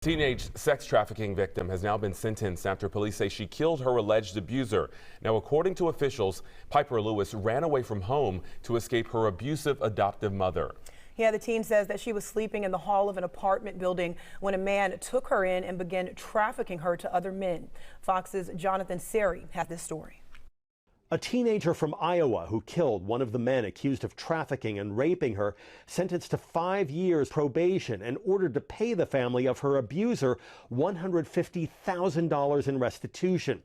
Teenage sex trafficking victim has now been sentenced after police say she killed her alleged abuser. Now, according to officials, Pieper Lewis ran away from home to escape her abusive adoptive mother. Yeah, the teen says that she was sleeping in the hall of an apartment building when a man took her in and began trafficking her to other men. Fox's Jonathan Seri had this story. A teenager from Iowa who killed one of the men accused of trafficking and raping her, sentenced to 5 years probation and ordered to pay the family of her abuser $150,000 in restitution.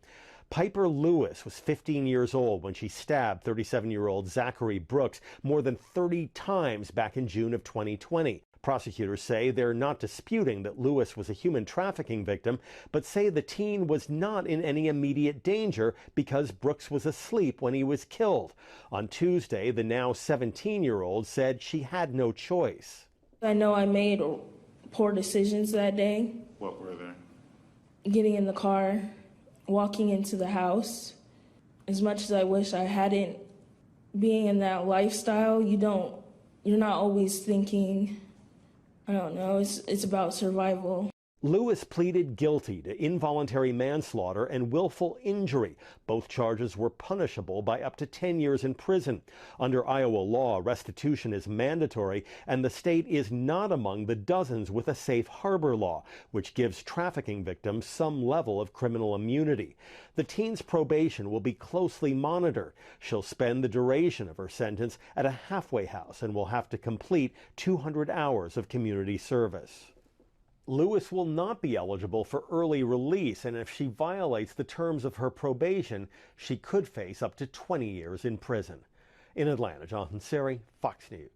Pieper Lewis was 15 years old when she stabbed 37-year-old Zachary Brooks more than 30 times back in June of 2020. Prosecutors say they're not disputing that Lewis was a human trafficking victim, but say the teen was not in any immediate danger because Brooks was asleep when he was killed. On Tuesday, the now 17-year-old said she had no choice. I know I made poor decisions that day. What were they? Getting in the car, walking into the house. As much as I wish I hadn't, being in that lifestyle, you're not always thinking, I don't know, it's about survival. Lewis pleaded guilty to involuntary manslaughter and willful injury. Both charges were punishable by up to 10 years in prison. Under Iowa law, restitution is mandatory, and the state is not among the dozens with a safe harbor law, which gives trafficking victims some level of criminal immunity. The teen's probation will be closely monitored. She'll spend the duration of her sentence at a halfway house and will have to complete 200 hours of community service. Lewis will not be eligible for early release, and if she violates the terms of her probation, she could face up to 20 years in prison. In Atlanta, Jonathan Seri, Fox News.